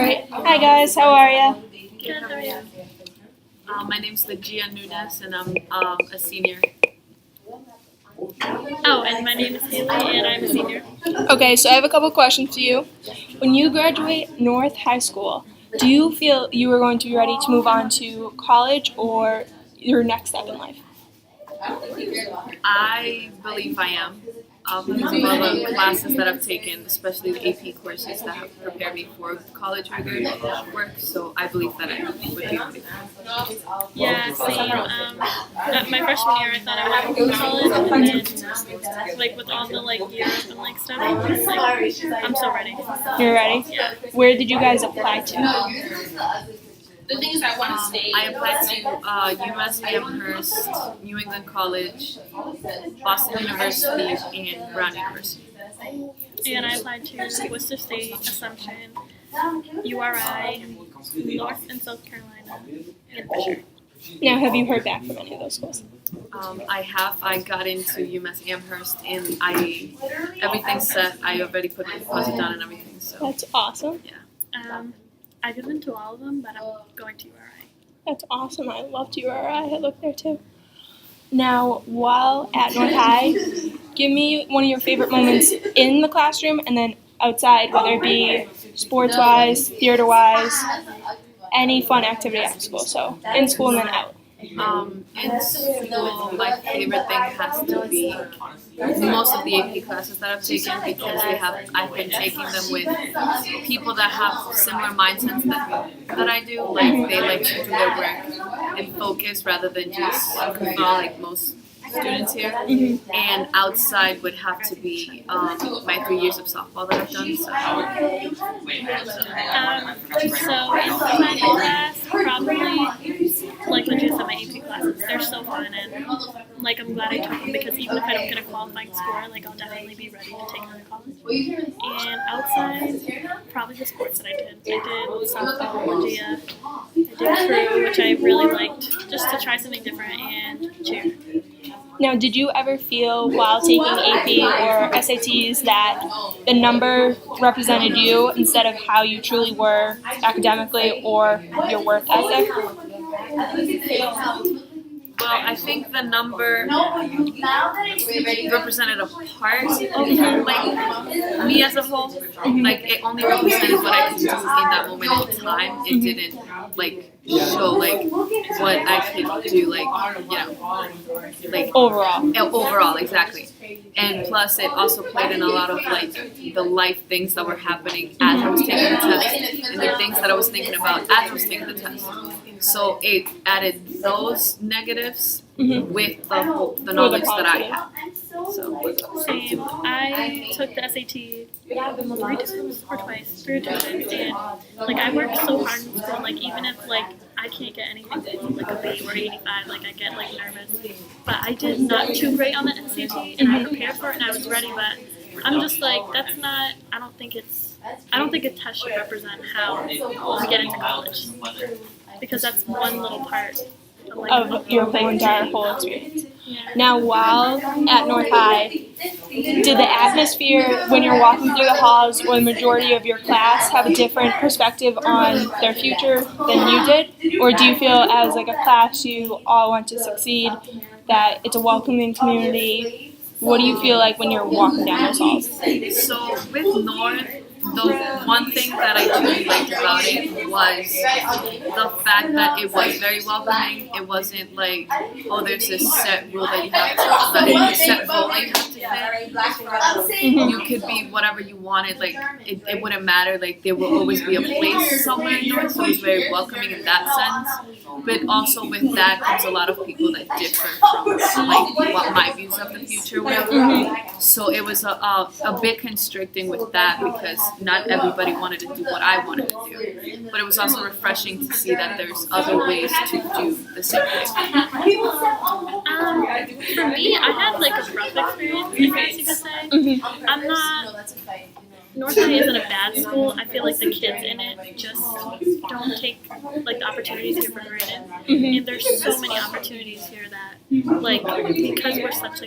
Alright, hi guys, how are you? Good, how are you? My name's Legia Nunes, and I'm a senior. Oh, and my name is Haley, and I'm a senior. Okay, so I have a couple questions for you. When you graduate North High School, do you feel you are going to be ready to move on to college or your next step in life? I believe I am, because of all the classes that I've taken, especially the AP courses that have prepared me for college rigor work. So I believe that I would be ready. Yeah, same. At my freshman year, I thought I would go to college, and then, like, with all the, years and, studying, I'm so ready. You're ready? Yeah. Where did you guys apply to? The thing is, I want to stay. I applied to UMass Amherst, New England College, Boston University, and Brown University. And I applied to Worcester State, Assumption, URI, North and South Carolina, and Fisher. Now, have you heard back from any of those schools? I have. I got into UMass Amherst, and everything's set. I already put my deposit down and everything. So That's awesome. I didn't into all of them, but I'm going to URI. That's awesome. I loved URI. I looked there too. Now, while at North High, give me one of your favorite moments in the classroom and then outside, whether it be sports-wise, theater-wise, any fun activity after school. So in school and then out. In school, my favorite thing has to be most of the AP classes that I've taken, because I've been taking them with people that have similar mindsets that I do. Like, they like to do their work and focus rather than just goofball like most students here. Mm-hmm. And outside would have to be my 3 years of softball that I've done. So in my class, probably the gist of my AP classes, they're so fun, and I'm glad I took them, because even if I don't get a qualifying score, I'll definitely be ready to take them to college. And outside, probably the sports that I did. I did softball, Legia, I did crew, which I really liked, just to try something different, and cheer. Now, did you ever feel while taking AP or SATs that the number represented you instead of how you truly were academically or your work ethic? Well, I think the number represented a part of me as a whole. It only represented what I could do in that moment in time. It didn't show what I could do overall, exactly. And plus, it also played in a lot of the life things that were happening as I was taking the test, and the things that I was thinking about as I was taking the test. So it added those negatives with the knowledge that I have. So same. I took the SAT 3 times or twice, 3 or 2 times, and I worked so hard in school. Even if I can't get anything below a B or 85, I get nervous. But I did not too great on the SAT, and I prepared for it, and I was ready. But I'm just that's not. I don't think a test should represent how we get into college, because that's one little part of your whole experience. Yeah. Now, while at North High, did the atmosphere when you're walking through the halls or the majority of your class have a different perspective on their future than you did? Or do you feel as a class you all want to succeed, that it's a welcoming community? What do you feel like when you're walking down those halls? So with North, the one thing that I really liked about it was the fact that it was very welcoming. It wasn't there's this set rule that you have to, set role that you have to fit. You could be whatever you wanted. It wouldn't matter. There will always be a place somewhere in North, so it's very welcoming in that sense. But also with that comes a lot of people that differ from what my views of the future were. So it was a bit constricting with that, because not everybody wanted to do what I wanted to do. But it was also refreshing to see that there's other ways to do the same thing. For me, I had a rough experience, I guess you could say. I'm not. North High isn't a bad school. I feel the kids in it just don't take the opportunities here for granted. And there's so many opportunities here that because we're such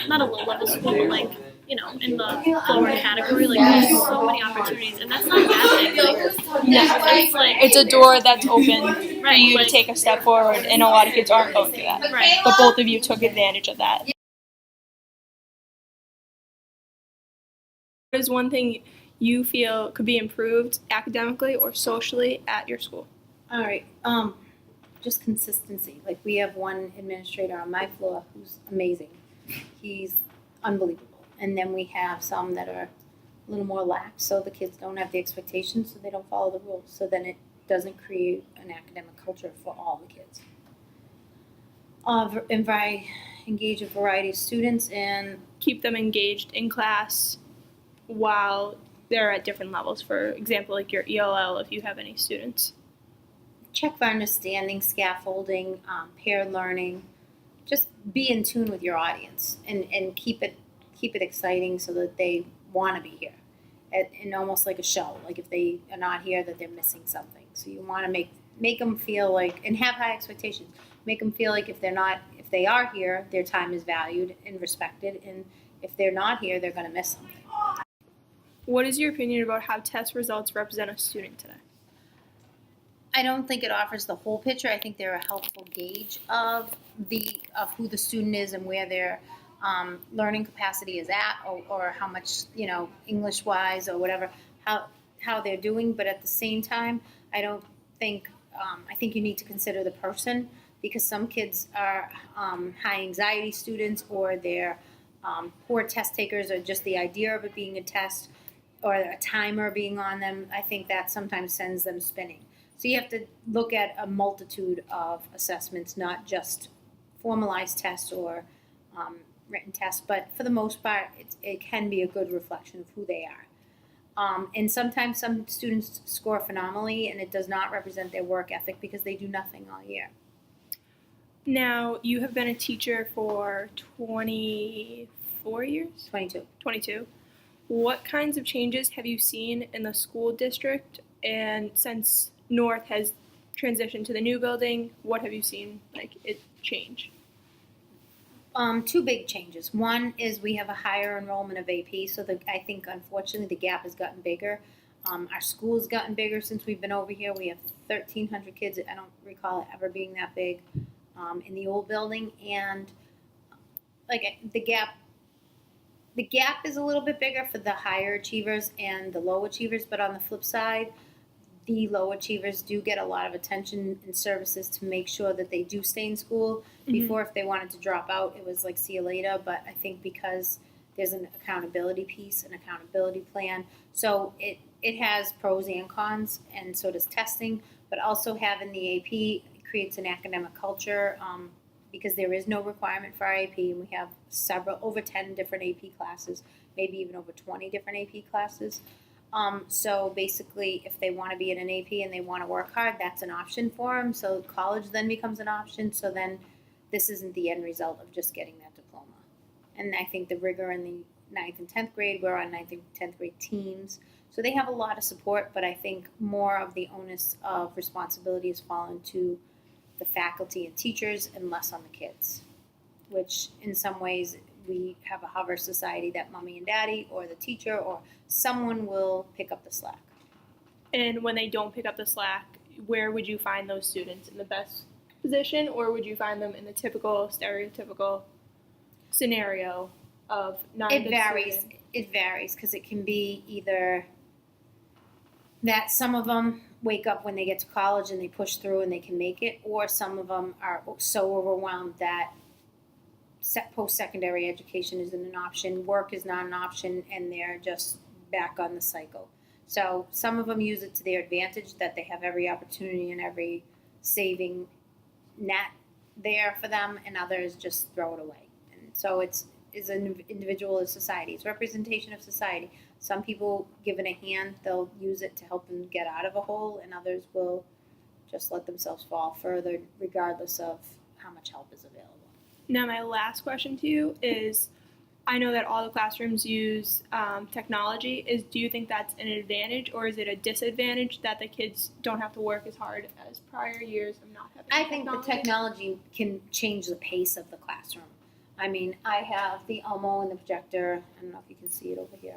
not a low level school, but you know, in the forward category, like there's so many opportunities, and that's not a bad thing. Like, No, it's like it's a door that's open for Right, you to like- take a step forward, and a lot of kids aren't going through that. right. But both of you took advantage of that. What is one thing you feel could be improved academically or socially at your school? All right, just consistency. Like, we have one administrator on my floor who's amazing. He's unbelievable. And then we have some that are a little more lax, so the kids don't have the expectations, so they don't follow the rules. So then it doesn't create an academic culture for all the kids. Engage a variety of students and Keep them engaged in class while they're at different levels. For example, like your ELL, if you have any students. check for understanding, scaffolding, paired learning. Just be in tune with your audience and keep it exciting so that they want to be here. And almost like a show, like if they are not here, that they're missing something. So you want to make them feel like, and have high expectations. Make them feel like if they are here, their time is valued and respected, and if they're not here, they're going to miss something. What is your opinion about how test results represent a student today? I don't think it offers the whole picture. I think they're a helpful gauge of who the student is and where their learning capacity is at, or how much, English wise or whatever, how they're doing. But at the same time, I think you need to consider the person, because some kids are high anxiety students, or they're poor test takers, or just the idea of it being a test or a timer being on them. I think that sometimes sends them spinning. So you have to look at a multitude of assessments, not just formalized tests or written tests, but for the most part, it can be a good reflection of who they are. And sometimes some students score phenomenally, and it does not represent their work ethic because they do nothing all year. Now, you have been a teacher for 24 years? 22. 22. What kinds of changes have you seen in the school district? And since North has transitioned to the new building, what have you seen it change? Two big changes. One is we have a higher enrollment of AP, so I think unfortunately the gap has gotten bigger. Our school's gotten bigger since we've been over here. We have 1,300 kids. I don't recall it ever being that big in the old building, and the gap is a little bit bigger for the higher achievers and the low achievers. But on the flip side, the low achievers do get a lot of attention and services to make sure that they do stay in school. Before, if they wanted to drop out, it was like, see you later. But I think because there's an accountability piece, an accountability plan, so it has pros and cons, and so does testing. But also having the AP creates an academic culture, because there is no requirement for our AP, and we have over 10 different AP classes, maybe even over 20 different AP classes. So basically, if they want to be in an AP and they want to work hard, that's an option for them. So college then becomes an option. So then this isn't the end result of just getting that diploma. And I think the rigor in the 9th and 10th grade, we're on 9th and 10th grade teams. So they have a lot of support, but I think more of the onus of responsibility has fallen to the faculty and teachers and less on the kids, which in some ways we have a hover society that mommy and daddy or the teacher or someone will pick up the slack. And when they don't pick up the slack, where would you find those students? In the best position, or would you find them in the typical, stereotypical scenario of not a It good varies. student? It varies because it can be either that some of them wake up when they get to college and they push through and they can make it, or some of them are so overwhelmed that post-secondary education isn't an option, work is not an option, and they're just back on the cycle. So some of them use it to their advantage, that they have every opportunity and every saving net there for them, and others just throw it away. And so it's an individual of society. It's representation of society. Some people, given a hand, they'll use it to help them get out of a hole, and others will just let themselves fall further regardless of how much help is available. Now, my last question to you is, I know that all the classrooms use technology. Do you think that's an advantage, or is it a disadvantage that the kids don't have to work as hard as prior years of not having I think the technology? technology can change the pace of the classroom. I mean, I have the Elmo and the projector. I don't know if you can see it over here.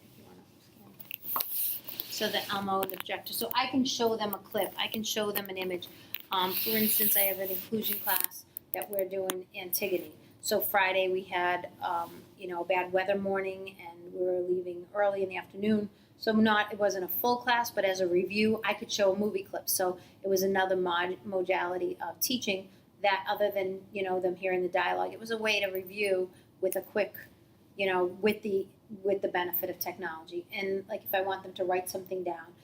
If you wanna scan. So the Elmo and the projector. So I can show them a clip. I can show them an image. For instance, I have an inclusion class that we're doing Antigone. So Friday we had, a bad weather morning and we were leaving early in the afternoon. So it wasn't a full class, but as a review, I could show a movie clip. So it was another modality of teaching that other than, them hearing the dialogue, it was a way to review with a quick, with the benefit of technology. And like if I want them to write something down,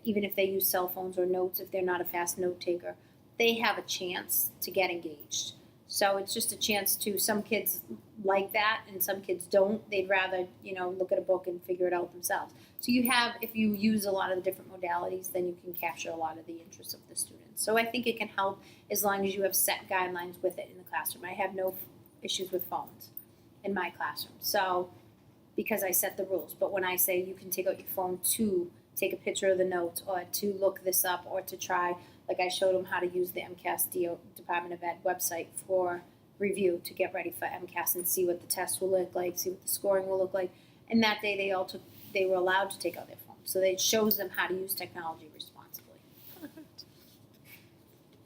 even if they use cell phones or notes, if they're not a fast note taker, they have a chance to get engaged. So it's just a chance to, some kids like that and some kids don't. They'd rather, look at a book and figure it out themselves. So if you use a lot of the different modalities, then you can capture a lot of the interests of the students. So I think it can help as long as you have set guidelines with it in the classroom. I have no issues with phones in my classroom. So, because I set the rules. But when I say you can take out your phone to take a picture of the notes or to look this up or to try, like I showed them how to use the MCAS Department of Ed website for review to get ready for MCAS and see what the test will look like, see what the scoring will look like. And that day they were allowed to take out their phones. So it shows them how to use technology responsibly.